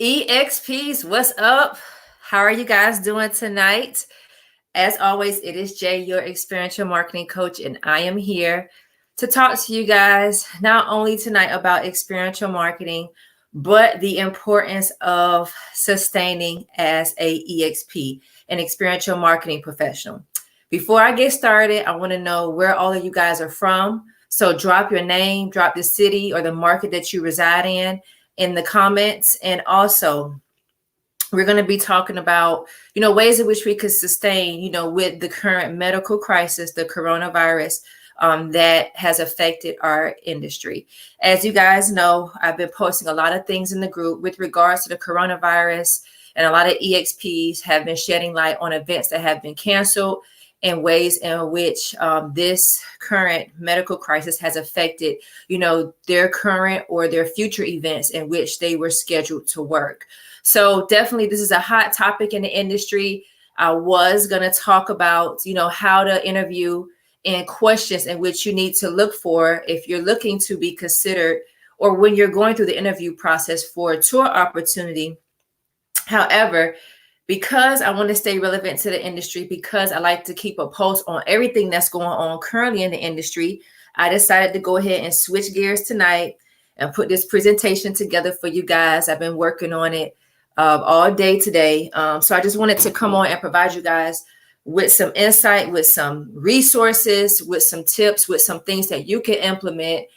EXPs, what's up? How are you guys doing tonight? As always, it is Jay, your experiential marketing coach, and I am here to talk to you guys not only tonight about experiential marketing, but the importance of sustaining as a EXP, an experiential marketing professional. Before I get started, I want to know where all of you guys are from. So drop your name, drop the city or the market that you reside in the comments. And also, we're going to be talking about, ways in which we could sustain, with the current medical crisis, the coronavirus, that has affected our industry. As you guys know, I've been posting a lot of things in the group with regards to the coronavirus, and a lot of EXPs have been shedding light on events that have been canceled and ways in which this current medical crisis has affected, their current or their future events in which they were scheduled to work. So definitely this is a hot topic in the industry. I was going to talk about, how to interview and questions in which you need to look for if you're looking to be considered or when you're going through the interview process for a tour opportunity. However, because I want to stay relevant to the industry, because I like to keep a pulse on everything that's going on currently in the industry, I decided to go ahead and switch gears tonight and put this presentation together for you guys. I've been working on it all day today. So I just wanted to come on and provide you guys with some insight, with some resources, with some tips, with some things that you can implement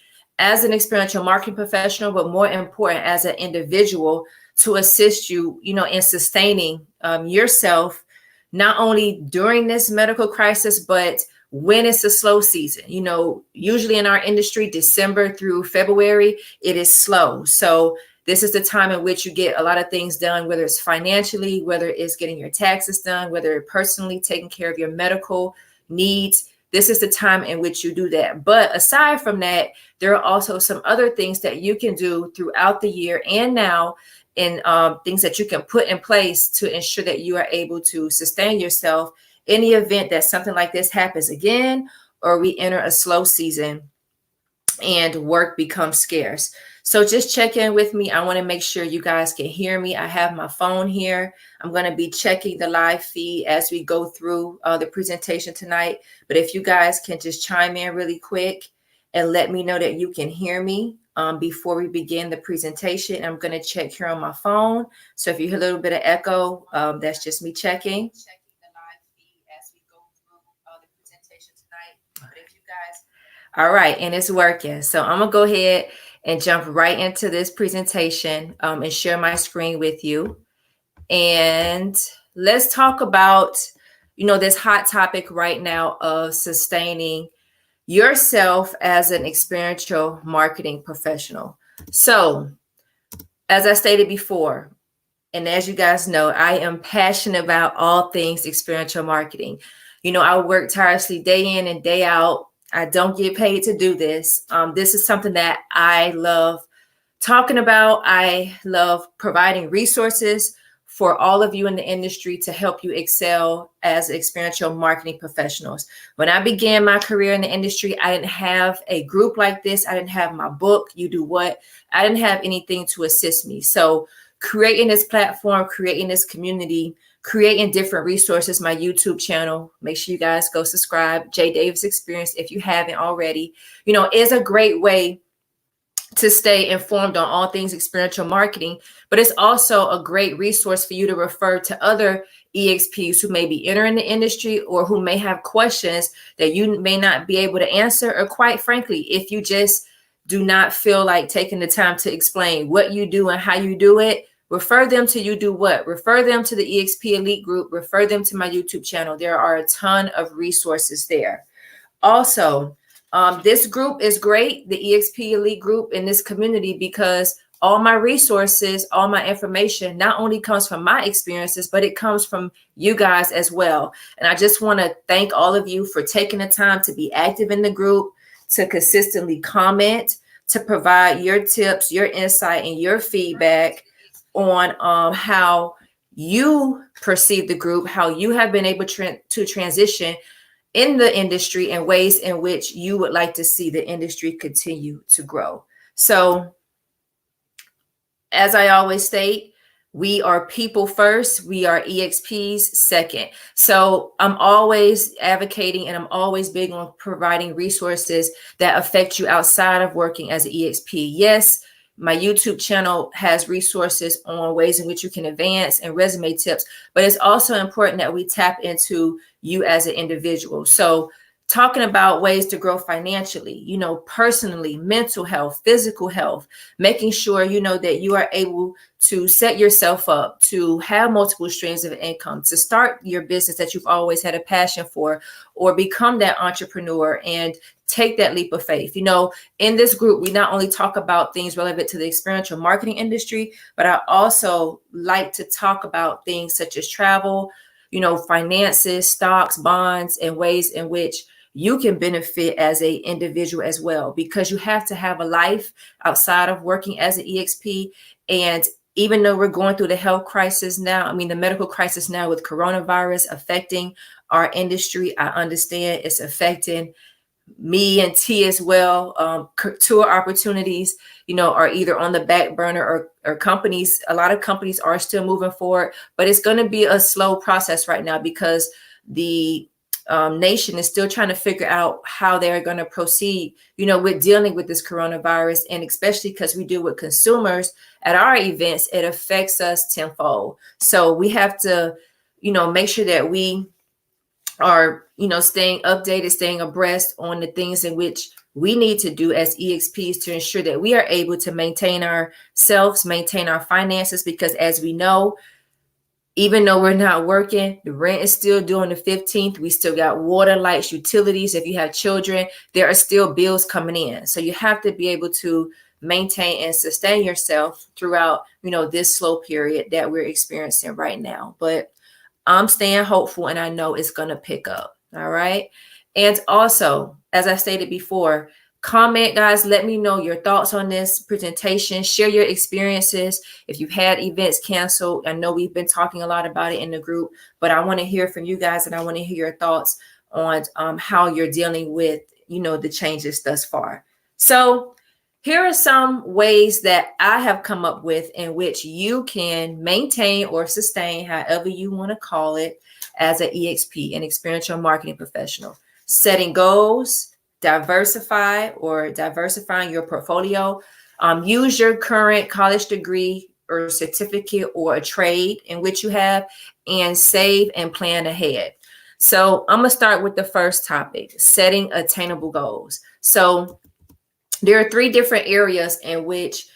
as an experiential marketing professional, but more important, as an individual, to assist you, in sustaining yourself, not only during this medical crisis, but when it's a slow season. Usually in our industry, December through February, it is slow. So this is the time in which you get a lot of things done, whether it's financially, whether it's getting your taxes done, whether it's personally taking care of your medical needs. This is the time in which you do that. But aside from that, there are also some other things that you can do throughout the year and now, and things that you can put in place to ensure that you are able to sustain yourself in the event that something like this happens again, or we enter a slow season and work becomes scarce. So just check in with me. I want to make sure you guys can hear me. I have my phone here. I'm going to be checking the live feed as we go through the presentation tonight. But if you guys can just chime in really quick and let me know that you can hear me before we begin the presentation. I'm going to check here on my phone. So if you hear a little bit of echo, that's just me checking the live feed as we go through the presentation tonight. But if you guys, all right, and it's working. So I'm going to go ahead and jump right into this presentation and share my screen with you. And let's talk about, this hot topic right now of sustaining yourself as an experiential marketing professional. So, as I stated before, and as you guys know, I am passionate about all things experiential marketing. I work tirelessly day in and day out. I don't get paid to do this. This is something that I love talking about. I love providing resources for all of you in the industry to help you excel as experiential marketing professionals. When I began my career in the industry, I didn't have a group like this. I didn't have my book, You Do What. I didn't have anything to assist me. So creating this platform, creating this community, creating different resources, my YouTube channel, make sure you guys go subscribe, Jae Davis Experience, if you haven't already, is a great way to stay informed on all things experiential marketing, but it's also a great resource for you to refer to other EXPs who may be entering the industry or who may have questions that you may not be able to answer, or quite frankly, if you just do not feel like taking the time to explain what you do and how you do it, refer them to You Do What, refer them to the EXP Elite group, refer them to my YouTube channel. There are a ton of resources there. Also, this group is great, the EXP Elite group in this community, because all my resources, all my information not only comes from my experiences, but it comes from you guys as well. And I just want to thank all of you for taking the time to be active in the group, to consistently comment, to provide your tips, your insight, and your feedback on how you perceive the group, how you have been able to transition in the industry, and ways in which you would like to see the industry continue to grow. So, as I always state, We are people first. We are EXPs second. So I'm always advocating and I'm always big on providing resources that affect you outside of working as an EXP. Yes, my YouTube channel has resources on ways in which you can advance and resume tips, but it's also important that we tap into you as an individual. So talking about ways to grow financially, personally, mental health, physical health, making sure, that you are able to set yourself up to have multiple streams of income, to start your business that you've always had a passion for, or become that entrepreneur and take that leap of faith. In this group, we not only talk about things relevant to the experiential marketing industry, but I also like to talk about things such as travel, finances, stocks, bonds, and ways in which you can benefit as an individual as well, because you have to have a life outside of working as an EXP. And even though we're going through the health crisis now, the medical crisis now with coronavirus affecting our industry, I understand it's affecting me and T as well. Tour opportunities, are either on the back burner or companies. A lot of companies are still moving forward, but it's going to be a slow process right now because the nation is still trying to figure out how they're going to proceed, with dealing with this coronavirus. And especially because we deal with consumers at our events, it affects us tenfold. So we have to, make sure that we are, staying updated, staying abreast on the things in which we need to do as EXPs to ensure that we are able to maintain ourselves, maintain our finances, because as we know, even though we're not working, the rent is still due on the 15th. We still got water, lights, utilities. If you have children, there are still bills coming in. So you have to be able to maintain and sustain yourself throughout, this slow period that we're experiencing right now. But I'm staying hopeful and I know it's going to pick up. All right. And also, as I stated before, comment, guys. Let me know your thoughts on this presentation. Share your experiences. If you've had events canceled, I know we've been talking a lot about it in the group, but I want to hear from you guys and I want to hear your thoughts on how you're dealing with, the changes thus far. So here are some ways that I have come up with in which you can maintain or sustain, however you want to call it, as an EXP, an experiential marketing professional. Setting goals, diversify or diversifying your portfolio. Use your current college degree or certificate or a trade in which you have, and save and plan ahead. So I'm going to start with the first topic, setting attainable goals. So there are 3 different areas in which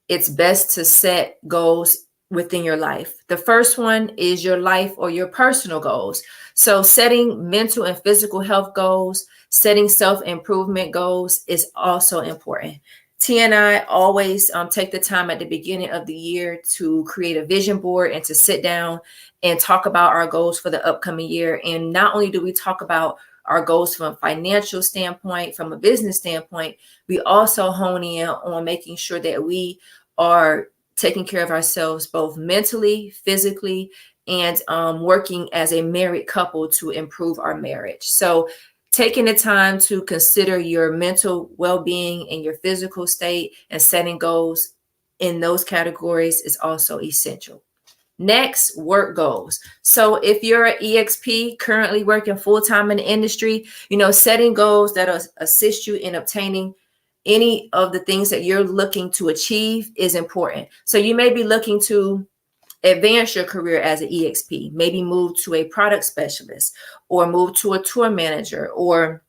it's best to set goals within your life. The first one is your life or your personal goals. So setting mental and physical health goals, setting self-improvement goals is also important. T and I always take the time at the beginning of the year to create a vision board and to sit down and talk about our goals for the upcoming year. And not only do we talk about our goals from a financial standpoint, from a business standpoint, we also hone in on making sure that we are taking care of ourselves both mentally, physically, and working as a married couple to improve our marriage. So taking the time to consider your mental well-being and your physical state and setting goals in those categories is also essential. Next, work goals. So if you're an EXP currently working full-time in the industry, setting goals that assist you in obtaining any of the things that you're looking to achieve is important. So you may be looking to advance your career as an EXP, maybe move to a product specialist or move to a tour manager or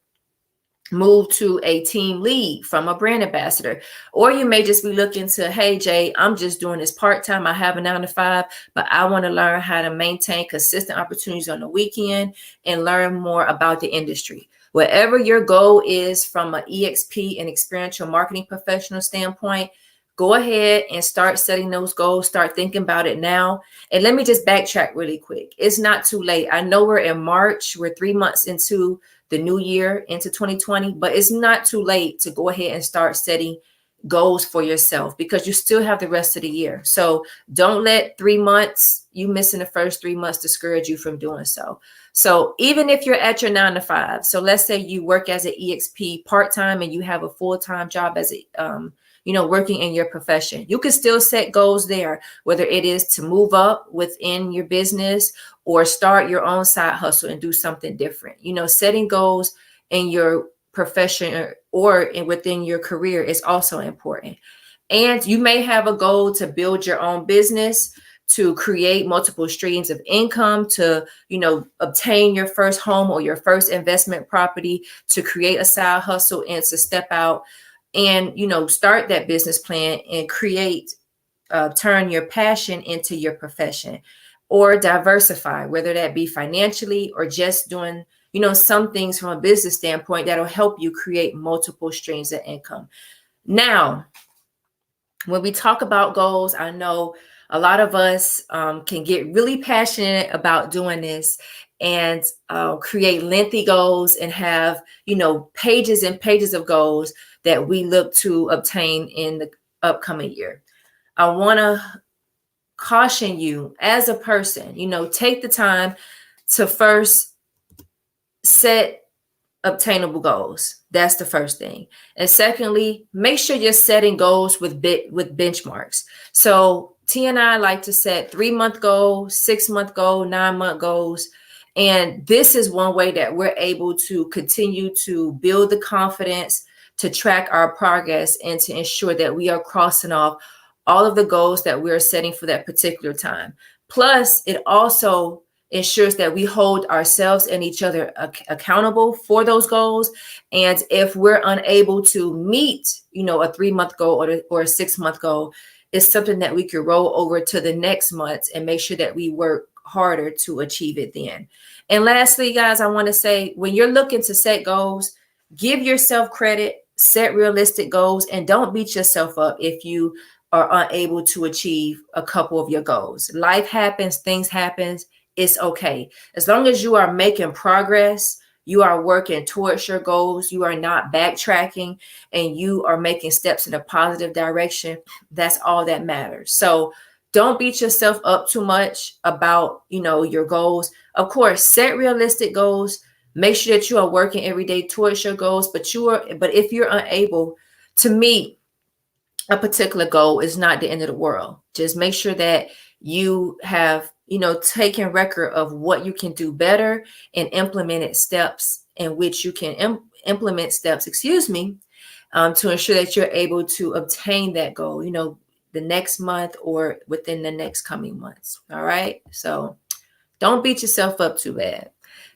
move to a team lead from a brand ambassador. Or you may just be looking to, hey, Jay, I'm just doing this part-time. I have a 9-to-5, but I want to learn how to maintain consistent opportunities on the weekend and learn more about the industry. Whatever your goal is from an EXP and experiential marketing professional standpoint, go ahead and start setting those goals. Start thinking about it now. And let me just backtrack really quick. It's not too late. I know we're in March. We're 3 months into the new year, into 2020, but it's not too late to go ahead and start setting goals for yourself because you still have the rest of the year. So don't let 3 months, you missing the first 3 months, discourage you from doing so. So even if you're at your 9-to-5, so let's say you work as an EXP part-time and you have a full-time job as a, working in your profession. You can still set goals there, whether it is to move up within your business or start your own side hustle and do something different. Setting goals in your profession or within your career is also important. And you may have a goal to build your own business, to create multiple streams of income, to, obtain your first home or your first investment property, to create a side hustle and to step out and, start that business plan and turn your passion into your profession, or diversify, whether that be financially or just doing, some things from a business standpoint that'll help you create multiple streams of income. Now, when we talk about goals, I know a lot of us can get really passionate about doing this and create lengthy goals and have, pages and pages of goals that we look to obtain in the upcoming year. I want to caution you as a person, take the time to first set obtainable goals. That's the first thing. And secondly, make sure you're setting goals with benchmarks. So T and I like to set 3-month goals, 6-month goals, 9-month goals. And this is one way that we're able to continue to build the confidence, to track our progress, and to ensure that we are crossing off all of the goals that we're setting for that particular time. Plus, it also ensures that we hold ourselves and each other accountable for those goals. And if we're unable to meet, a 3-month goal or a 6-month goal, it's something that we could roll over to the next month and make sure that we work harder to achieve it then. And lastly, guys, I want to say, when you're looking to set goals, give yourself credit, set realistic goals, and don't beat yourself up if you are unable to achieve a couple of your goals. Life happens, things happen. It's okay. As long as you are making progress, you are working towards your goals, you are not backtracking, and you are making steps in a positive direction, that's all that matters. So don't beat yourself up too much about, your goals. Of course, set realistic goals. Make sure that you are working every day towards your goals, but if you're unable to meet a particular goal, it's not the end of the world. Just make sure that you have, taken record of what you can do better and implemented steps in which you can implement steps, to ensure that you're able to obtain that goal, the next month or within the next coming months. All right. So don't beat yourself up too bad.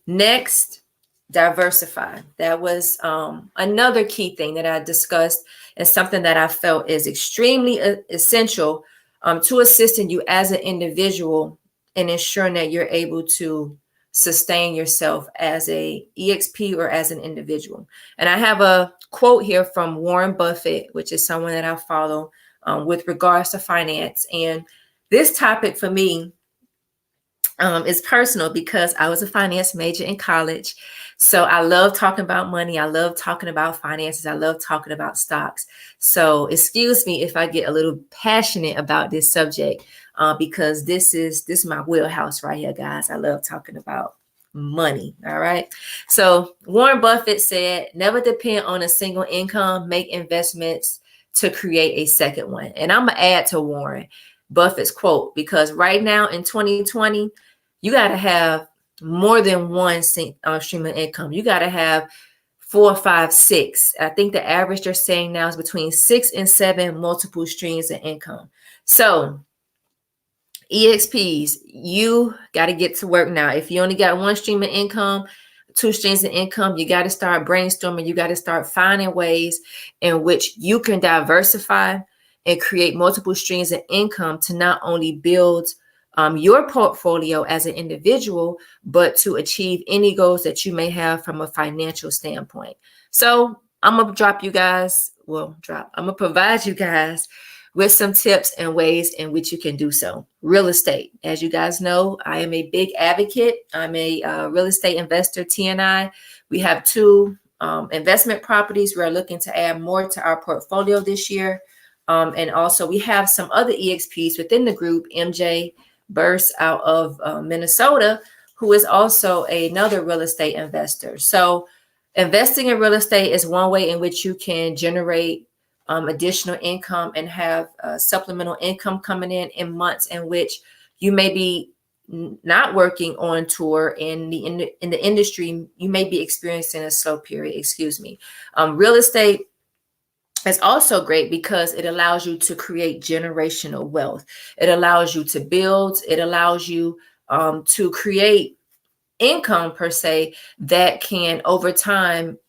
Next, diversify. That was another key thing that I discussed, and something that I felt is extremely essential to assisting you as an individual and ensuring that you're able to sustain yourself as a EXP or as an individual. And I have a quote here from Warren Buffett, which is someone that I follow with regards to finance. And this topic for me is personal because I was a finance major in college. So I love talking about money. I love talking about finances. I love talking about stocks. So excuse me if I get a little passionate about this subject because this is my wheelhouse right here, guys. I love talking about money. All right. So Warren Buffett said, never depend on a single income, make investments to create a second one. And I'm going to add to Warren Buffett's quote, because right now in 2020, you got to have more than one stream of income. You got to have 4, 5, 6. I think the average they're saying now is between 6 and 7 multiple streams of income. So EXPs, you got to get to work now. If you only got one stream of income, 2 streams of income, you got to start brainstorming. You got to start finding ways in which you can diversify and create multiple streams of income to not only build your portfolio as an individual, but to achieve any goals that you may have from a financial standpoint. So I'm going to provide you guys with some tips and ways in which you can do so. Real estate. As you guys know, I am a big advocate. I'm a real estate investor, T&I. We have 2 investment properties. We're looking to add more to our portfolio this year. And also we have some other EXPs within the group, MJ Burst out of Minnesota, who is also another real estate investor. So investing in real estate is one way in which you can generate additional income and have supplemental income coming in months in which you may be not working on tour in the industry. You may be experiencing a slow period. Real estate is also great because it allows you to create generational wealth. It allows you to build. It allows you to create income per se that can over time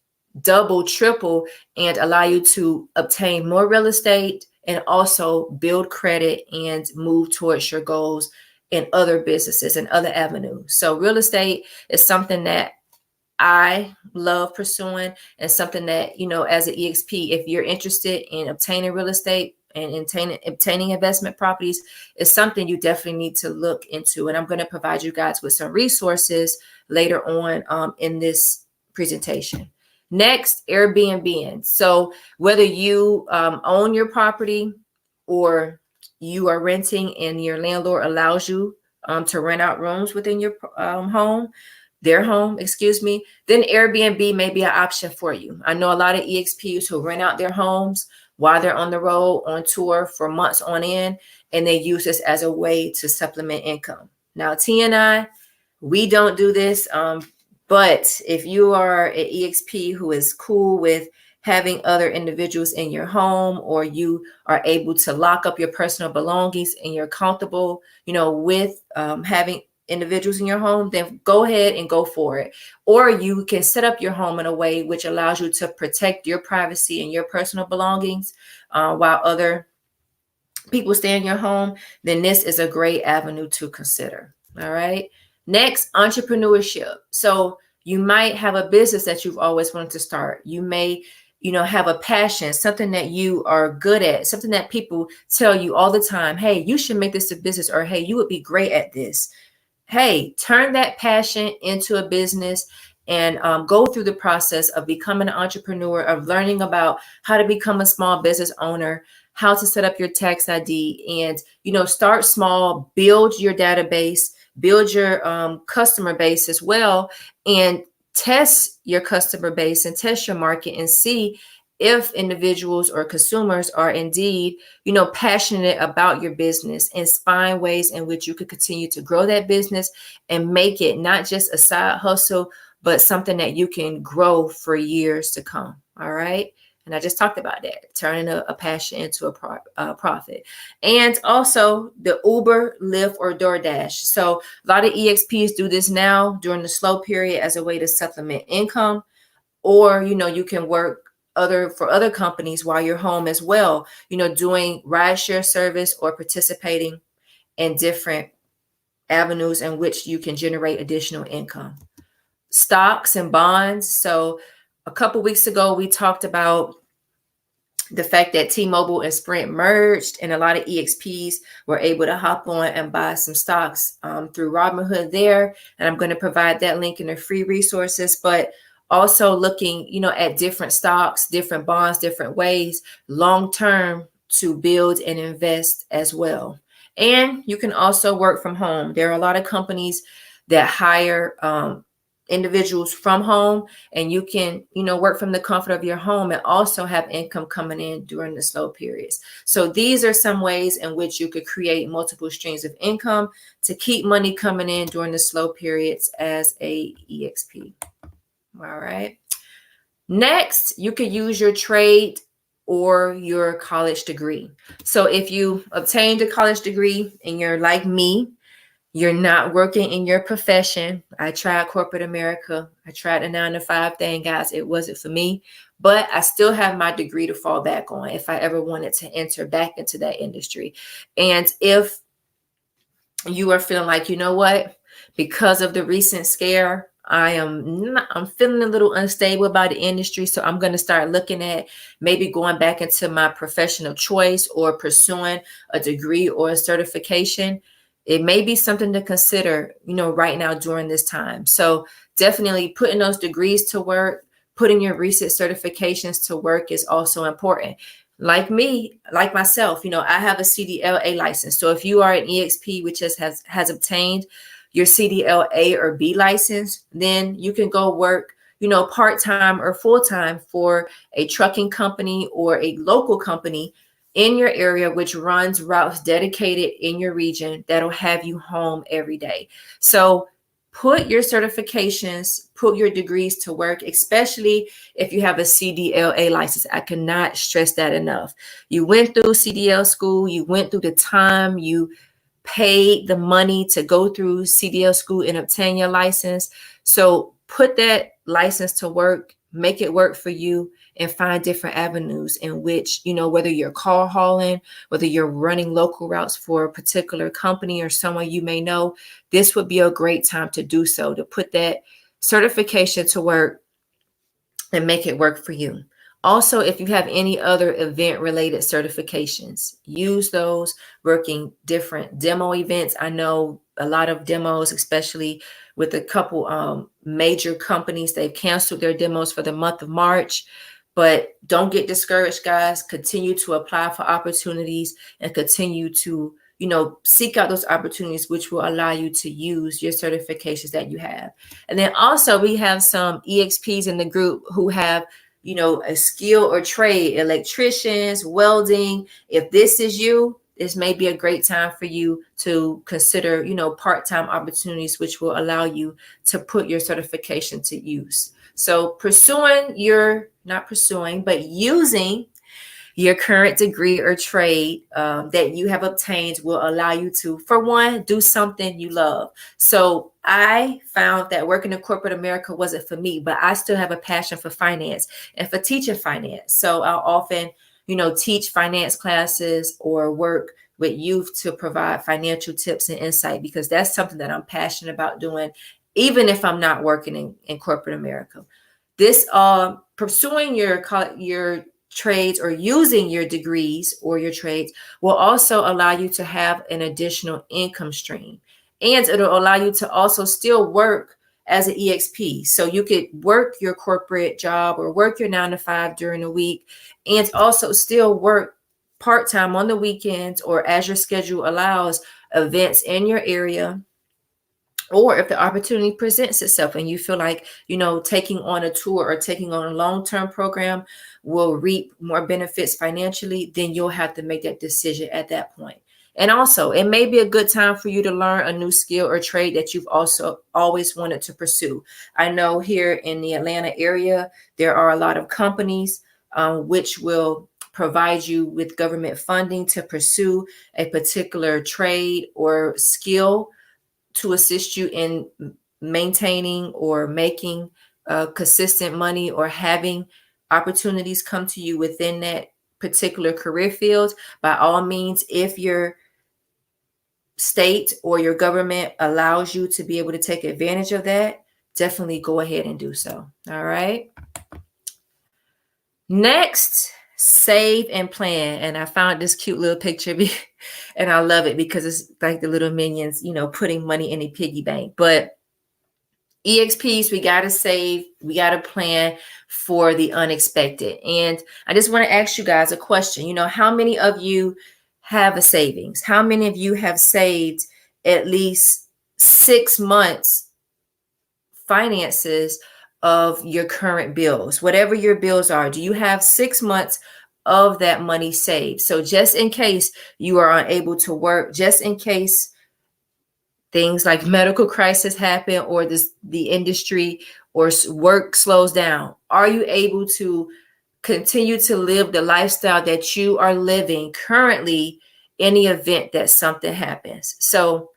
double, triple, and allow you to obtain more real estate and also build credit and move towards your goals in other businesses and other avenues. So real estate is something that I love pursuing, and something that, as an EXP, if you're interested in obtaining real estate and obtaining investment properties, is something you definitely need to look into. And I'm going to provide you guys with some resources later on in this presentation. Next, Airbnb. So whether you own your property or you are renting and your landlord allows you to rent out rooms within your their home, then Airbnb may be an option for you. I know a lot of EXPs who rent out their homes while they're on the road on tour for months on end, and they use this as a way to supplement income. Now, T and I, we don't do this, but if you are an EXP who is cool with having other individuals in your home, or you are able to lock up your personal belongings and you're comfortable, with having individuals in your home, then go ahead and go for it. Or you can set up your home in a way which allows you to protect your privacy and your personal belongings while other people stay in your home. Then this is a great avenue to consider. All right. Next, entrepreneurship. So you might have a business that you've always wanted to start. You may have a passion, something that you are good at, something that people tell you all the time, hey, you should make this a business, or hey, you would be great at this. Hey, turn that passion into a business and go through the process of becoming an entrepreneur, of learning about how to become a small business owner, how to set up your tax ID, and, start small, build your database, build your customer base as well, and test your customer base and test your market and see if individuals or consumers are indeed, passionate about your business, and find ways in which you could continue to grow that business and make it not just a side hustle, but something that you can grow for years to come. All right. And I just talked about that, turning a passion into a profit. And also the Uber, Lyft, or DoorDash. So a lot of EXPs do this now during the slow period as a way to supplement income, or, you can work for other companies while you're home as well, doing rideshare service or participating in different avenues in which you can generate additional income. Stocks and bonds. So a couple weeks ago, we talked about the fact that T-Mobile and Sprint merged, and a lot of EXPs were able to hop on and buy some stocks through Robinhood there. And I'm going to provide that link in the free resources, but also looking, at different stocks, different bonds, different ways, long-term, to build and invest as well. And you can also work from home. There are a lot of companies that hire individuals from home, and you can, work from the comfort of your home and also have income coming in during the slow periods. So these are some ways in which you could create multiple streams of income to keep money coming in during the slow periods as a EXP. All right. Next, you could use your trade or your college degree. So if you obtained a college degree and you're like me, you're not working in your profession. I tried corporate America. I tried a 9-to-5 thing, guys. It wasn't for me, but I still have my degree to fall back on if I ever wanted to enter back into that industry. And if you are feeling like, because of the recent scare, I'm feeling a little unstable about the industry. So I'm going to start looking at maybe going back into my professional choice or pursuing a degree or a certification. It may be something to consider, right now during this time. So definitely putting those degrees to work, putting your recent certifications to work is also important. Like myself, I have a CDLA license. So if you are an EXP which has obtained your CDLA or B license, then you can go work, part-time or full-time for a trucking company or a local company in your area, which runs routes dedicated in your region that'll have you home every day. So put your certifications, put your degrees to work, especially if you have a CDLA license. I cannot stress that enough. You went through CDL school, you went through the time, you paid the money to go through CDL school and obtain your license. So put that license to work, make it work for you, and find different avenues in which, whether you're call hauling, whether you're running local routes for a particular company or someone you may know, this would be a great time to do so, to put that certification to work and make it work for you. Also, if you have any other event-related certifications, use those working different demo events. I know a lot of demos, especially with a couple major companies, they've canceled their demos for the month of March. But don't get discouraged, guys. Continue to apply for opportunities and continue to, seek out those opportunities which will allow you to use your certifications that you have. And then also we have some EXPs in the group who have a skill or trade, electricians, welding. If this is you, this may be a great time for you to consider, part-time opportunities, which will allow you to put your certification to use. So using your current degree or trade that you have obtained will allow you to, for one, do something you love. So I found that working in corporate America wasn't for me, but I still have a passion for finance and for teaching finance. So I'll often, teach finance classes or work with youth to provide financial tips and insight, because that's something that I'm passionate about doing, even if I'm not working in corporate America. This pursuing your trades or using your degrees or your trades will also allow you to have an additional income stream, and it'll allow you to also still work as an EXP. So you could work your corporate job or work your 9-to-5 during the week and also still work part-time on the weekends or as your schedule allows, events in your area. Or if the opportunity presents itself and you feel like, taking on a tour or taking on a long-term program will reap more benefits financially, then you'll have to make that decision at that point. And also, it may be a good time for you to learn a new skill or trade that you've also always wanted to pursue. I know here in the Atlanta area, there are a lot of companies which will provide you with government funding to pursue a particular trade or skill to assist you in maintaining or making consistent money or having opportunities come to you within that particular career field. By all means, if your state or your government allows you to be able to take advantage of that, definitely go ahead and do so. All right. Next, save and plan. And I found this cute little picture and I love it because it's like the little minions, putting money in a piggy bank. But EXPs, we got to save, we got to plan for the unexpected. And I just want to ask you guys a question. How many of you have a savings? How many of you have saved at least 6 months finances of your current bills, whatever your bills are? Do you have 6 months of that money saved? So just in case you are unable to work, just in case things like medical crisis happen or the industry or work slows down, are you able to continue to live the lifestyle that you are living currently in the event that something happens? So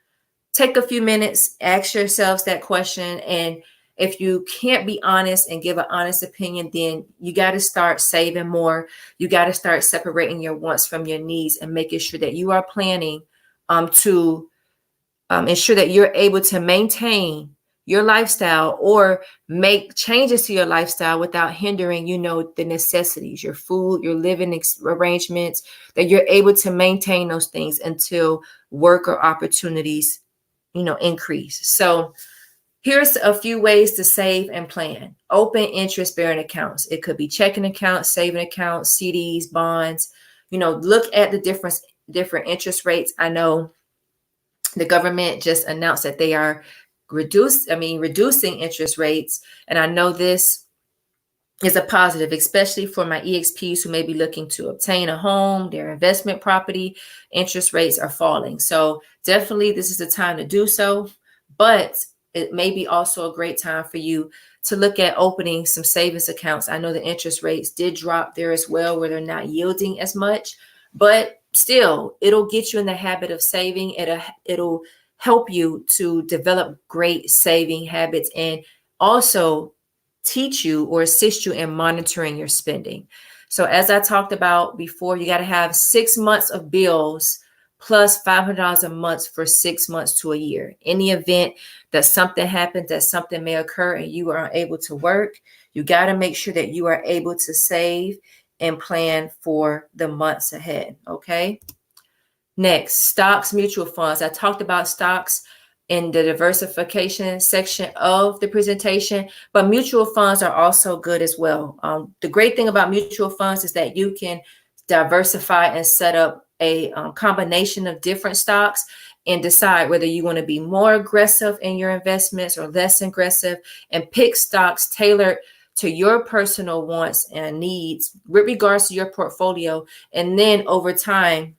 take a few minutes, ask yourselves that question. And if you can't be honest and give an honest opinion, then you got to start saving more. You got to start separating your wants from your needs and making sure that you are planning to ensure that you're able to maintain your lifestyle or make changes to your lifestyle without hindering, the necessities, your food, your living arrangements, that you're able to maintain those things until work or opportunities, increase. So here's a few ways to save and plan. Open interest-bearing accounts. It could be checking accounts, saving accounts, CDs, bonds. Look at the different interest rates. I know the government just announced that they are reducing interest rates. And I know this is a positive, especially for my EXPs who may be looking to obtain a home, their investment property. Interest rates are falling. So definitely this is the time to do so. But it may be also a great time for you to look at opening some savings accounts. I know the interest rates did drop there as well, where they're not yielding as much, but still, it'll get you in the habit of saving. It'll help you to develop great saving habits and also teach you or assist you in monitoring your spending. So as I talked about before, you got to have 6 months of bills plus $500 a month for 6 months to a year. In the event that something happens, that something may occur and you are unable to work, you got to make sure that you are able to save and plan for the months ahead. Okay. Next, stocks, mutual funds. I talked about stocks in the diversification section of the presentation, but mutual funds are also good as well. The great thing about mutual funds is that you can diversify and set up a combination of different stocks and decide whether you want to be more aggressive in your investments or less aggressive, and pick stocks tailored to your personal wants and needs with regards to your portfolio. And then over time,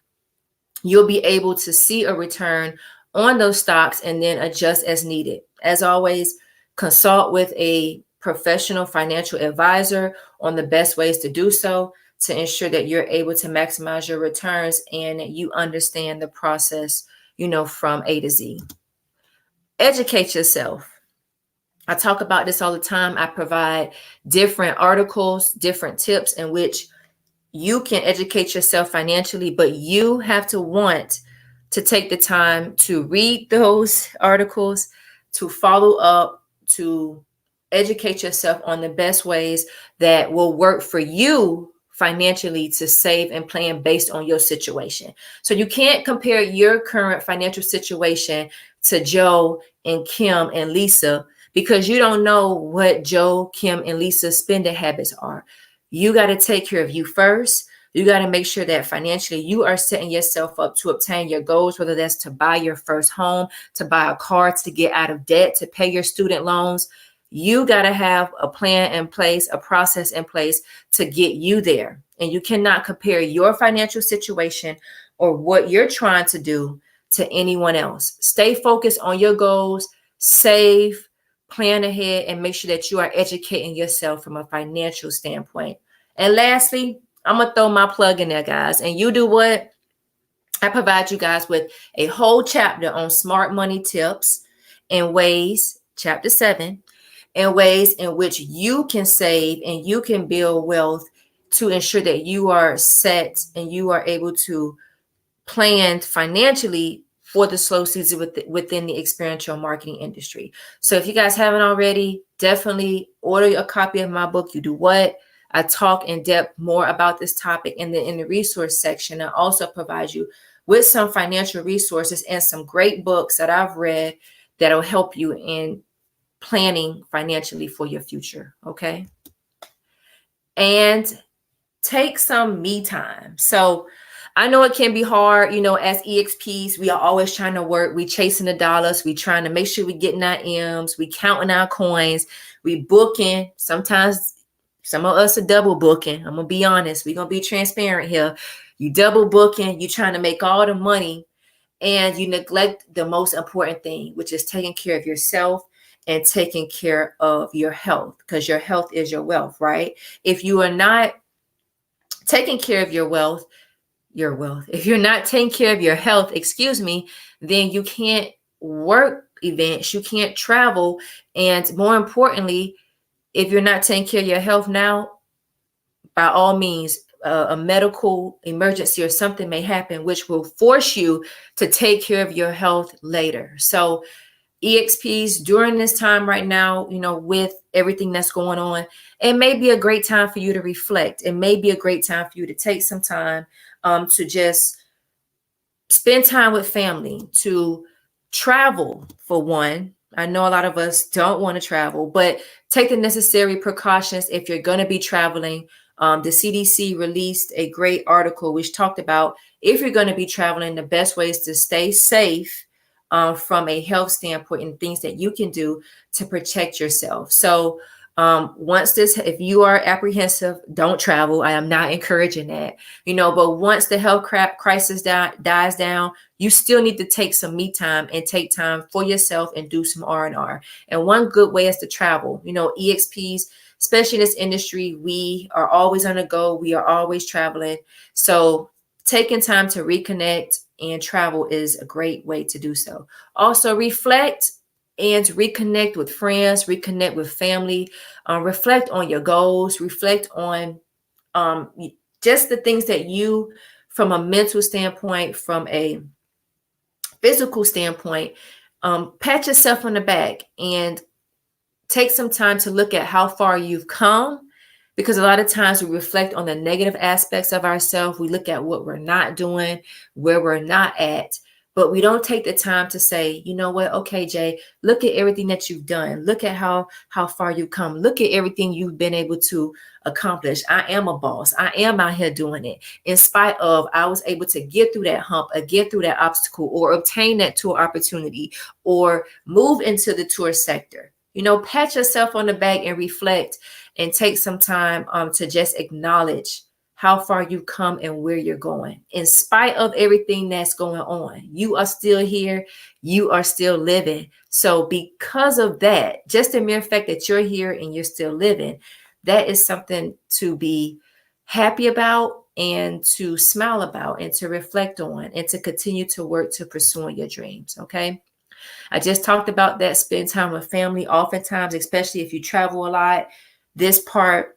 you'll be able to see a return on those stocks and then adjust as needed. As always, consult with a professional financial advisor on the best ways to do so to ensure that you're able to maximize your returns and you understand the process, from A to Z. Educate yourself. I talk about this all the time. I provide different articles, different tips in which you can educate yourself financially, but you have to want to take the time to read those articles, to follow up, to educate yourself on the best ways that will work for you financially to save and plan based on your situation. So you can't compare your current financial situation to Joe and Kim and Lisa, because you don't know what Joe, Kim, and Lisa's spending habits are. You got to take care of you first. You got to make sure that financially you are setting yourself up to obtain your goals, whether that's to buy your first home, to buy a car, to get out of debt, to pay your student loans. You got to have a plan in place, a process in place to get you there. And you cannot compare your financial situation or what you're trying to do to anyone else. Stay focused on your goals, save, plan ahead, and make sure that you are educating yourself from a financial standpoint. And lastly, I'm going to throw my plug in there, guys. And you do what? I provide you guys with a whole chapter on smart money tips and ways, chapter 7, and ways in which you can save and you can build wealth to ensure that you are set and you are able to plan financially for the slow season within the experiential marketing industry. So if you guys haven't already, definitely order a copy of my book, You Do What? I talk in depth more about this topic. And then in the resource section, I also provide you with some financial resources and some great books that I've read that'll help you in planning financially for your future. Okay. And take some me time. So I know it can be hard, as EXPs, we are always trying to work. We chasing the dollars. We trying to make sure we getting our M's. We counting our coins. We booking. Sometimes some of us are double booking. I'm going to be honest. We're going to be transparent here. You double booking. You trying to make all the money and you neglect the most important thing, which is taking care of yourself and taking care of your health, because your health is your wealth, right? If you are not taking care of your wealth, if you're not taking care of your health, then you can't work events, you can't travel. And more importantly, if you're not taking care of your health now, by all means, a medical emergency or something may happen, which will force you to take care of your health later. So EXPs, during this time right now, with everything that's going on, it may be a great time for you to reflect. It may be a great time for you to take some time to just spend time with family, to travel for one. I know a lot of us don't want to travel, but take the necessary precautions if you're going to be traveling. The CDC released a great article which talked about if you're going to be traveling, the best ways to stay safe from a health standpoint and things that you can do to protect yourself. So if you are apprehensive, don't travel. I am not encouraging that, but once the health crisis dies down, you still need to take some me time and take time for yourself and do some R&R. And one good way is to travel. EXPs, especially in this industry, we are always on the go. We are always traveling. So taking time to reconnect and travel is a great way to do so. Also, reflect and reconnect with friends, reconnect with family, reflect on your goals, reflect on just the things that you, from a mental standpoint, from a physical standpoint, pat yourself on the back and take some time to look at how far you've come, because a lot of times we reflect on the negative aspects of ourselves. We look at what we're not doing, where we're not at, but we don't take the time to say, you know what? Okay, Jay, look at everything that you've done. Look at how far you've come. Look at everything you've been able to accomplish. I am a boss. I am out here doing it. In spite of, I was able to get through that hump or get through that obstacle or obtain that tour opportunity or move into the tour sector. Pat yourself on the back and reflect and take some time to just acknowledge how far you've come and where you're going. In spite of everything that's going on, you are still here. You are still living. So because of that, just the mere fact that you're here and you're still living, that is something to be happy about and to smile about and to reflect on and to continue to work to pursuing your dreams. Okay. I just talked about that. Spend time with family. Oftentimes, especially if you travel a lot, this part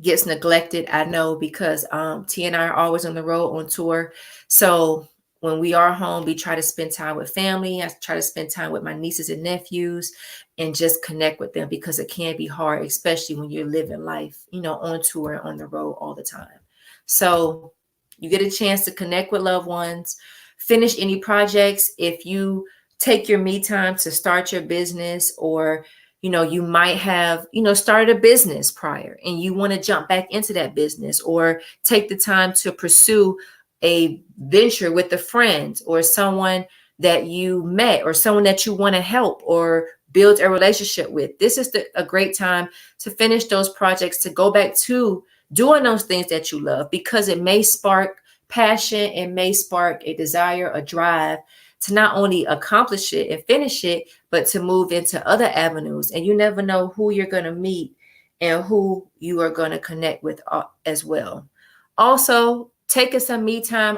gets neglected. I know, because T and I are always on the road on tour. So when we are home, we try to spend time with family. I try to spend time with my nieces and nephews and just connect with them, because it can be hard, especially when you're living life, on tour and on the road all the time. So you get a chance to connect with loved ones, finish any projects. If you take your me time to start your business, or you might have started a business prior and you want to jump back into that business, or take the time to pursue a venture with a friend or someone that you met or someone that you want to help or build a relationship with. This is a great time to finish those projects, to go back to doing those things that you love, because it may spark passion, it may spark a desire, a drive to not only accomplish it and finish it, but to move into other avenues. And you never know who you're going to meet and who you are going to connect with as well. Also, taking some me time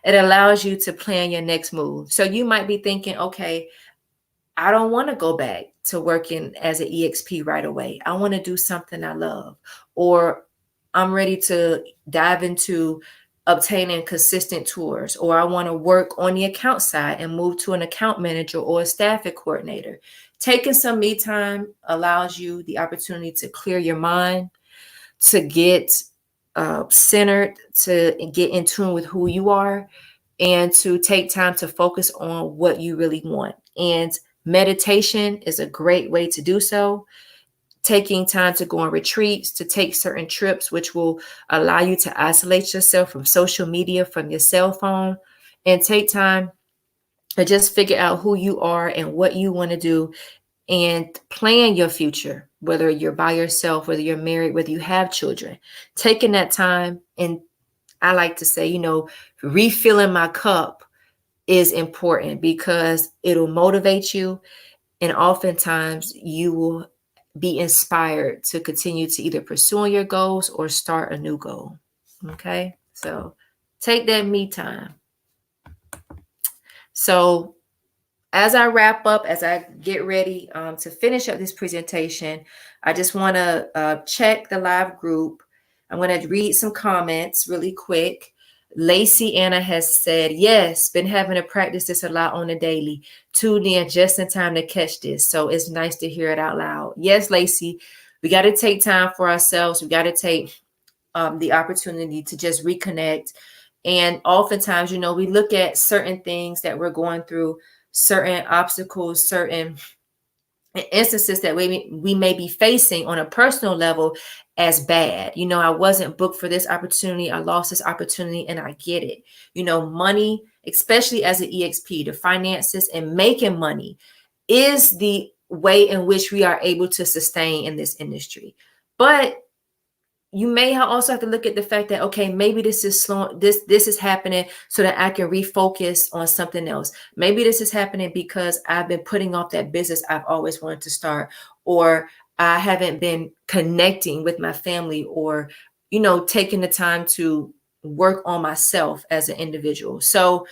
it allows you to plan your next move. So you might be thinking, okay, I don't want to go back to working as an EXP right away. I want to do something I love, or I'm ready to dive into obtaining consistent tours, or I want to work on the account side and move to an account manager or a staffing coordinator. Taking some me time allows you the opportunity to clear your mind, to get centered, to get in tune with who you are, and to take time to focus on what you really want. And meditation is a great way to do so. Taking time to go on retreats, to take certain trips, which will allow you to isolate yourself from social media, from your cell phone, and take time to just figure out who you are and what you want to do and plan your future, whether you're by yourself, whether you're married, whether you have children. Taking that time, and I like to say, refilling my cup is important, because it'll motivate you, and oftentimes you will be inspired to continue to either pursue your goals or start a new goal. Okay, so take that me time. So as I wrap up, as I get ready to finish up this presentation, I just want to check the live group. I'm going to read some comments really quick. Lacey Anna has said, yes, been having to practice this a lot on the daily. Tuned in just in time to catch this. So it's nice to hear it out loud. Yes, Lacey, we got to take time for ourselves. We got to take the opportunity to just reconnect. And oftentimes, we look at certain things that we're going through, certain obstacles, certain instances that we may be facing on a personal level as bad. I wasn't booked for this opportunity. I lost this opportunity, and I get it. Money, especially as an EXP, the finances and making money is the way in which we are able to sustain in this industry. But you may also have to look at the fact that, okay, maybe this is slow, this is happening so that I can refocus on something else. Maybe this is happening because I've been putting off that business I've always wanted to start, or I haven't been connecting with my family, or taking the time to work on myself as an individual. So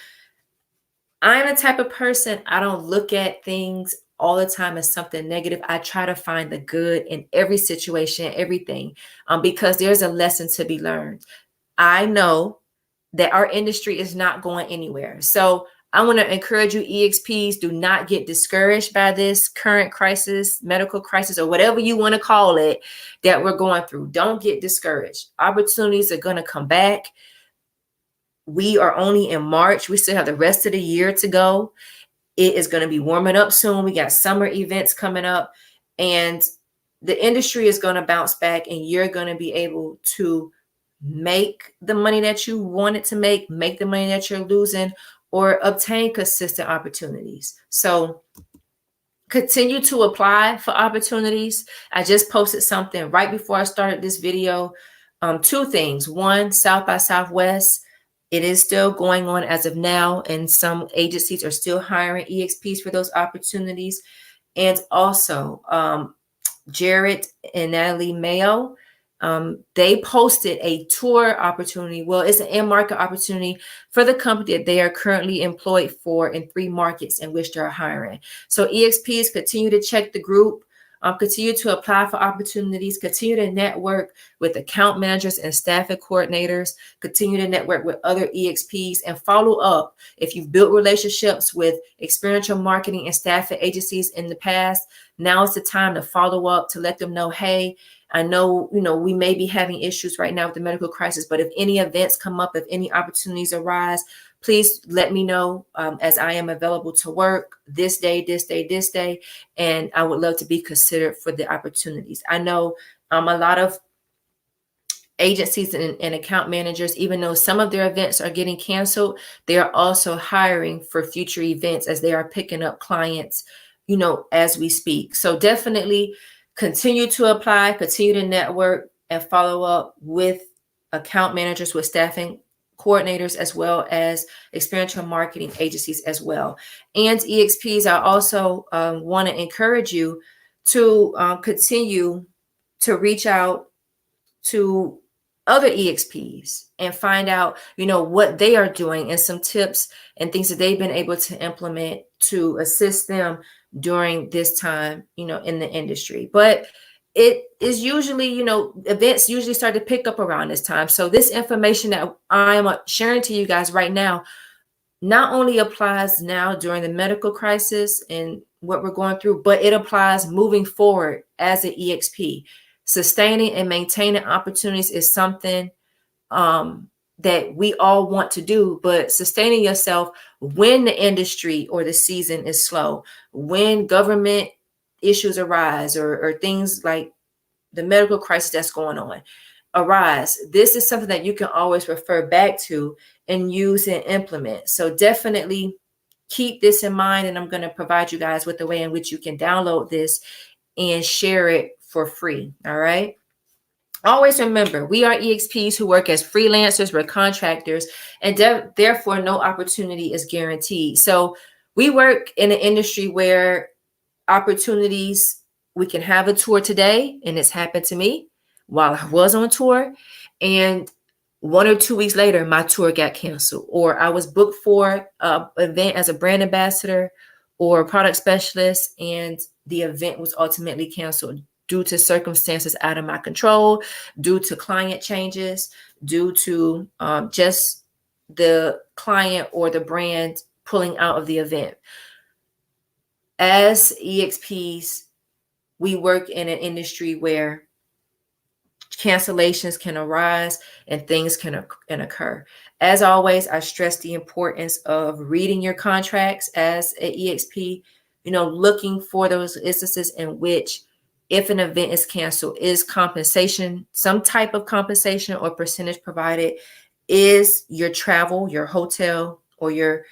I'm the type of person, I don't look at things all the time as something negative. I try to find the good in every situation, everything, because there's a lesson to be learned. I know that our industry is not going anywhere. So I want to encourage you, EXPs, do not get discouraged by this current crisis, medical crisis, or whatever you want to call it that we're going through. Don't get discouraged. Opportunities are going to come back. We are only in March. We still have the rest of the year to go. It is going to be warming up soon. We got summer events coming up, and the industry is going to bounce back, and you're going to be able to make the money that you wanted to make the money that you're losing, or obtain consistent opportunities. So continue to apply for opportunities. I just posted something right before I started this video. Two things. One, South by Southwest. It is still going on as of now, and some agencies are still hiring EXPs for those opportunities. And also, Jared and Natalie Mayo, they posted a tour opportunity. Well, it's an in-market opportunity for the company that they are currently employed for in 3 markets in which they're hiring. So EXPs, continue to check the group. Continue to apply for opportunities, continue to network with account managers and staffing coordinators, continue to network with other EXPs, and follow up. If you've built relationships with experiential marketing and staffing agencies in the past, now is the time to follow up, to let them know, hey, I know, we may be having issues right now with the medical crisis, but if any events come up, if any opportunities arise, please let me know, as I am available to work this day, and I would love to be considered for the opportunities. I know a lot of agencies and account managers, even though some of their events are getting canceled, they are also hiring for future events as they are picking up clients, as we speak. So definitely continue to apply, continue to network, and follow up with account managers, with staffing coordinators, as well as experiential marketing agencies as well. And EXPs, I also want to encourage you to continue to reach out to other EXPs and find out, what they are doing and some tips and things that they've been able to implement to assist them during this time, in the industry. But it is usually, events usually start to pick up around this time. So this information that I'm sharing to you guys right now not only applies now during the medical crisis and what we're going through, but it applies moving forward as an EXP. Sustaining and maintaining opportunities is something that we all want to do, but sustaining yourself when the industry or the season is slow, when government issues arise, or things like the medical crisis that's going on arise, this is something that you can always refer back to and use and implement. So definitely keep this in mind, and I'm going to provide you guys with the way in which you can download this and share it for free. All right. Always remember, we are EXPs who work as freelancers, we're contractors, and therefore no opportunity is guaranteed. So we work in an industry where opportunities, we can have a tour today, and it's happened to me while I was on tour, and 1 or 2 weeks later, my tour got canceled, or I was booked for an event as a brand ambassador or product specialist, and the event was ultimately canceled due to circumstances out of my control, due to client changes, due to just the client or the brand pulling out of the event. As EXPs, we work in an industry where cancellations can arise and things can occur. As always, I stress the importance of reading your contracts as an EXP. looking for those instances in which if an event is canceled, is compensation, some type of compensation or percentage provided? Is your travel, your hotel, or your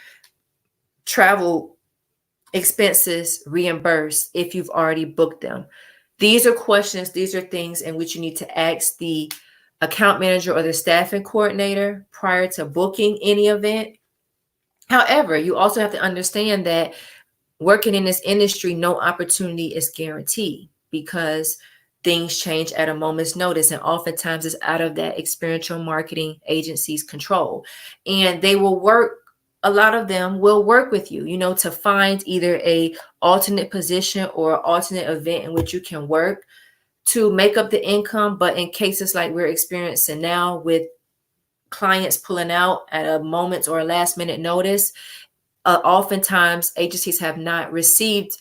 travel expenses reimbursed if you've already booked them? These are questions, these are things in which you need to ask the account manager or the staffing coordinator prior to booking any event. However, you also have to understand that working in this industry, no opportunity is guaranteed because things change at a moment's notice, and oftentimes it's out of that experiential marketing agency's control. And they will work, a lot of them will work with you, to find either a alternate position or alternate event in which you can work to make up the income. But in cases like we're experiencing now with clients pulling out at a moment's or a last minute notice, oftentimes agencies have not received,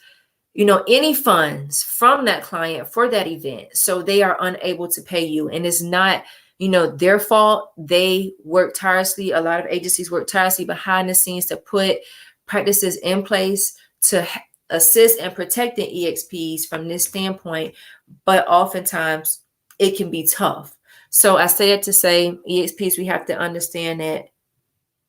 any funds from that client for that event. So they are unable to pay you. And it's not, their fault. They work tirelessly. A lot of agencies work tirelessly behind the scenes to put practices in place to assist and protect the EXPs from this standpoint. But oftentimes it can be tough. So I say it to say, EXPs, we have to understand that,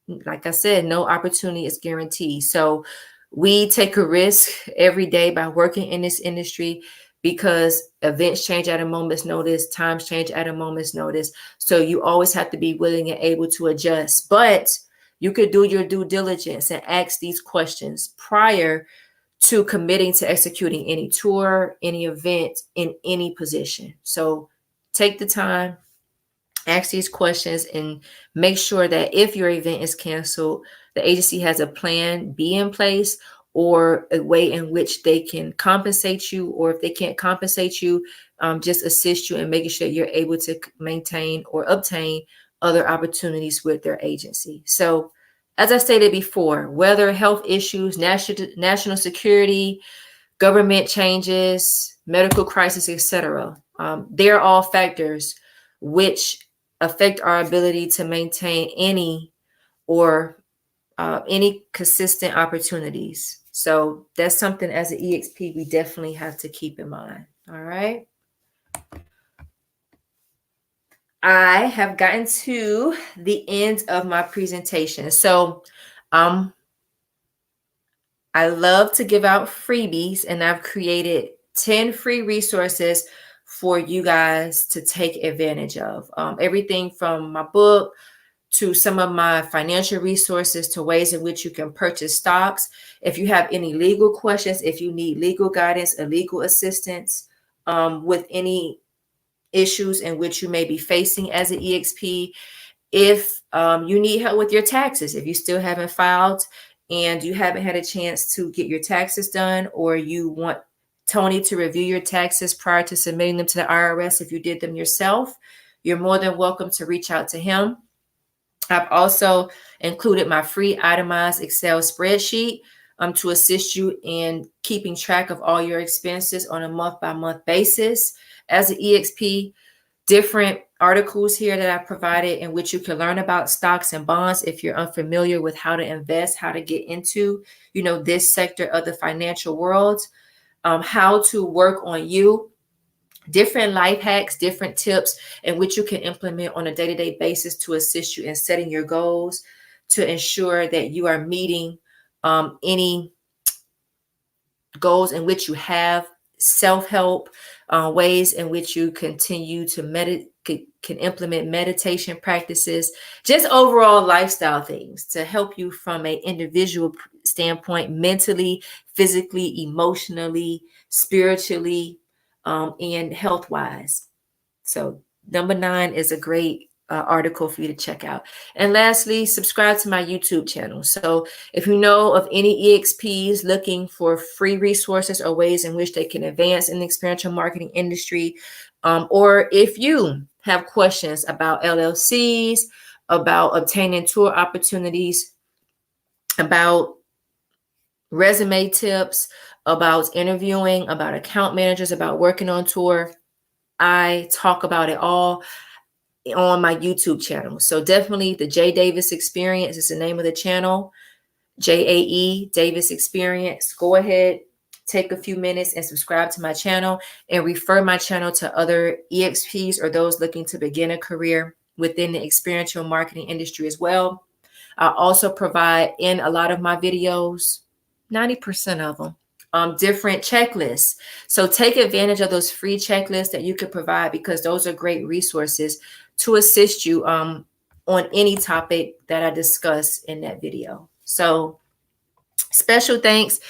like I said, no opportunity is guaranteed. So we take a risk every day by working in this industry because events change at a moment's notice, times change at a moment's notice. So you always have to be willing and able to adjust. But you could do your due diligence and ask these questions prior to committing to executing any tour, any event, in any position. So take the time, ask these questions, and make sure that if your event is canceled, the agency has a plan B in place or a way in which they can compensate you, or if they can't compensate you, just assist you in making sure you're able to maintain or obtain other opportunities with their agency. So as I stated before, whether health issues, national security, government changes, medical crisis, etc., they're all factors which affect our ability to maintain any consistent opportunities. So that's something as an EXP we definitely have to keep in mind. All right. I have gotten to the end of my presentation. So I love to give out freebies, and I've created 10 free resources for you guys to take advantage of. Everything from my book to some of my financial resources to ways in which you can purchase stocks. If you have any legal questions, if you need legal guidance or legal assistance with any issues in which you may be facing as an EXP, if you need help with your taxes, if you still haven't filed and you haven't had a chance to get your taxes done, or you want Tony to review your taxes prior to submitting them to the IRS if you did them yourself, you're more than welcome to reach out to him. I've also included my free itemized Excel spreadsheet to assist you in keeping track of all your expenses on a month-by-month basis. As an EXP, different articles here that I provided in which you can learn about stocks and bonds if you're unfamiliar with how to invest, how to get into, this sector of the financial world, how to work on you, different life hacks, different tips in which you can implement on a day-to-day basis to assist you in setting your goals, to ensure that you are meeting any goals in which you have, self-help, ways in which you continue to can implement meditation practices, just overall lifestyle things to help you from an individual standpoint, mentally, physically, emotionally, spiritually, and health-wise. So number 9 is a great article for you to check out. And lastly, subscribe to my YouTube channel. So if you know of any EXPs looking for free resources or ways in which they can advance in the experiential marketing industry, or if you have questions about LLCs, about obtaining tour opportunities, about resume tips, about interviewing, about account managers, about working on tour, I talk about it all on my YouTube channel. So definitely the Jae Davis Experience is the name of the channel. Jae Davis Experience. Go ahead, take a few minutes and subscribe to my channel and refer my channel to other EXPs or those looking to begin a career within the experiential marketing industry as well. I also provide in a lot of my videos, 90% of them, different checklists. So take advantage of those free checklists that you could provide, because those are great resources to assist you on any topic that I discuss in that video. So special thanks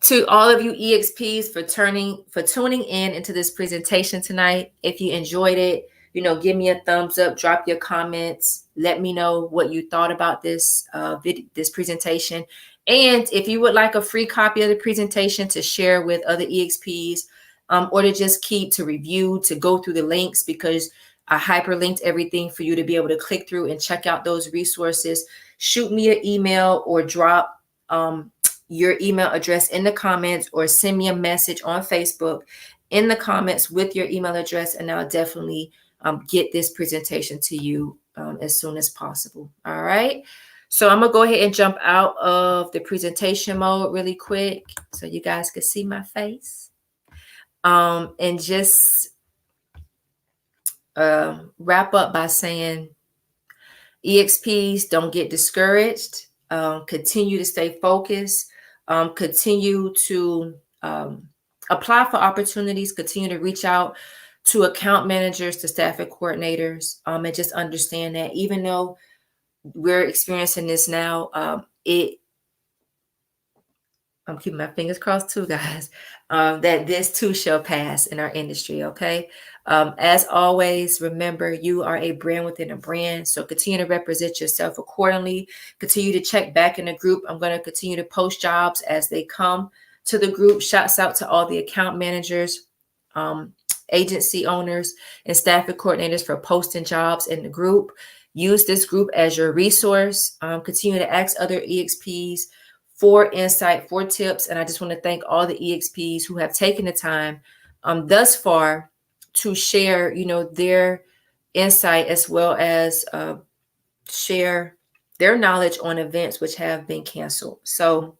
to all of you EXPs for tuning in into this presentation tonight. If you enjoyed it, give me a thumbs up, drop your comments, let me know what you thought about this this presentation. And if you would like a free copy of the presentation to share with other EXPs, or to just keep to review, to go through the links, because I hyperlinked everything for you to be able to click through and check out those resources, shoot me an email or drop your email address in the comments, or send me a message on Facebook in the comments with your email address, and I'll definitely get this presentation to you as soon as possible. All right. So I'm gonna go ahead and jump out of the presentation mode really quick so you guys can see my face. And just wrap up by saying, EXPs, don't get discouraged. Continue to stay focused. Continue to apply for opportunities. Continue to reach out to account managers, to staffing coordinators, and just understand that even though we're experiencing this now, I'm keeping my fingers crossed too, guys, that this too shall pass in our industry, okay? As always, remember, you are a brand within a brand, so continue to represent yourself accordingly. Continue to check back in the group. I'm going to continue to post jobs as they come to the group. Shouts out to all the account managers, agency owners, and staffing coordinators for posting jobs in the group. Use this group as your resource. Continue to ask other EXPs for insight, for tips. And I just want to thank all the EXPs who have taken the time thus far to share, their insight, as well as share their knowledge on events which have been canceled. So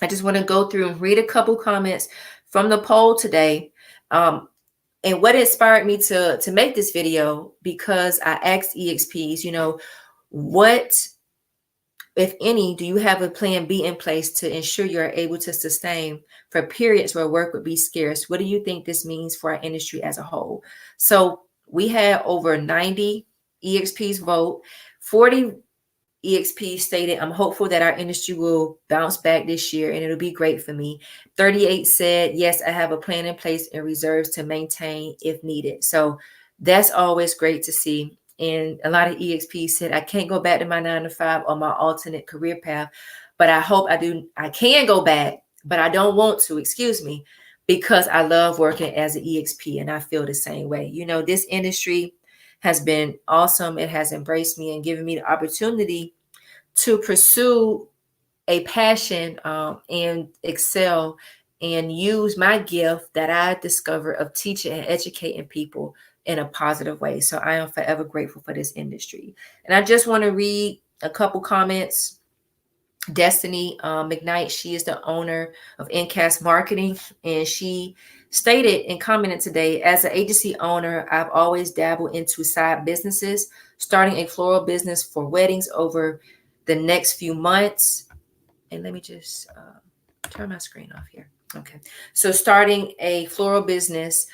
I just want to go through and read a couple comments from the poll today. And what inspired me to make this video, because I asked EXPs, what, if any, do you have a plan B in place to ensure you're able to sustain for periods where work would be scarce? What do you think this means for our industry as a whole? So we had over 90 EXPs vote. 40 EXPs stated, I'm hopeful that our industry will bounce back this year and it'll be great for me. 38 said, yes, I have a plan in place and reserves to maintain if needed. So that's always great to see. And a lot of EXPs said, I can't go back to my 9-to-5 or my alternate career path, but I hope I can go back, but I don't want to, because I love working as an EXP, and I feel the same way. This industry has been awesome. It has embraced me and given me the opportunity to pursue a passion and excel and use my gift that I discovered of teaching and educating people in a positive way. So I am forever grateful for this industry. And I just want to read a couple comments. Destiny McKnight, she is the owner of Incast Marketing, and she stated and commented today, as an agency owner, I've always dabbled into side businesses, starting a floral business for weddings over the next few months. And let me just turn my screen off here. Okay. So starting a floral business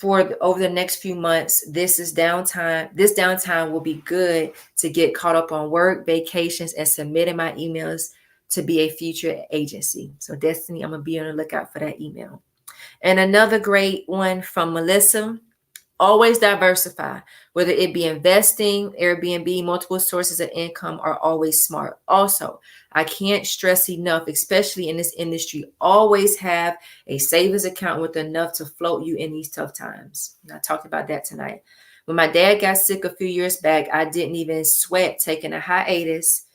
over the next few months. This downtime will be good to get caught up on work, vacations, and submitting my emails to be a future agency. So Destiny, I'm going to be on the lookout for that email. And another great one from Melissa, always diversify, whether it be investing, Airbnb, multiple sources of income are always smart. Also, I can't stress enough, especially in this industry, always have a savings account with enough to float you in these tough times. And I talked about that tonight. When my dad got sick a few years back, I didn't even sweat taking a hiatus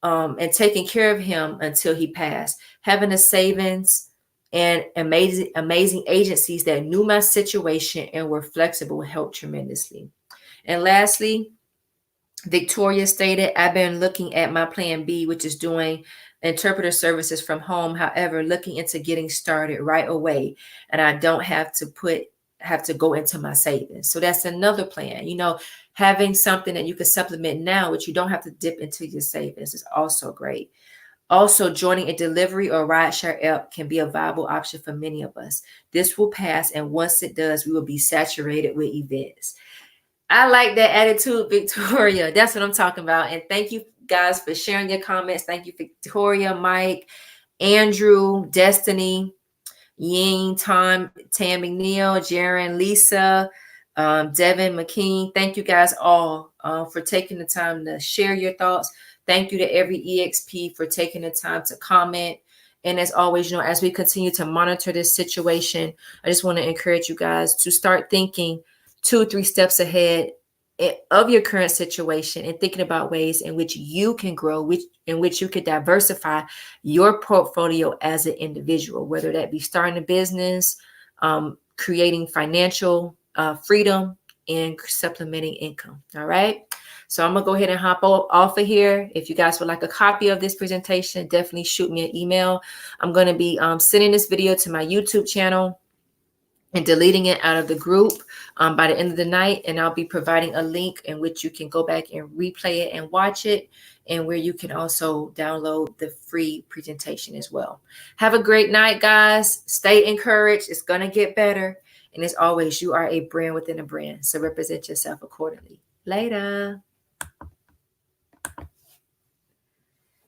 and taking care of him until he passed. Having a savings and amazing agencies that knew my situation and were flexible helped tremendously. And lastly, Victoria stated, I've been looking at my plan B, which is doing interpreter services from home. However, looking into getting started right away, and I don't have to go into my savings. So that's another plan. Having something that you can supplement now, which you don't have to dip into your savings, is also great. Also, joining a delivery or rideshare app can be a viable option for many of us. This will pass, and once it does, we will be saturated with events. I like that attitude, Victoria. That's what I'm talking about. And thank you guys for sharing your comments. Thank you, Victoria, Mike, Andrew, Destiny, Ying, Tom, Tam McNeil, Jaron, Lisa, Devin McKean. Thank you guys all for taking the time to share your thoughts. Thank you to every EXP for taking the time to comment. And as always, as we continue to monitor this situation, I just want to encourage you guys to start thinking 2 or 3 steps ahead of your current situation and thinking about ways in which you can grow, in which you could diversify your portfolio as an individual, whether that be starting a business, creating financial freedom, and supplementing income. All right. So I'm going to go ahead and hop off of here. If you guys would like a copy of this presentation, definitely shoot me an email. I'm going to be sending this video to my YouTube channel and deleting it out of the group by the end of the night. And I'll be providing a link in which you can go back and replay it and watch it, and where you can also download the free presentation as well. Have a great night, guys. Stay encouraged. It's going to get better. And as always, you are a brand within a brand. So represent yourself accordingly. Later.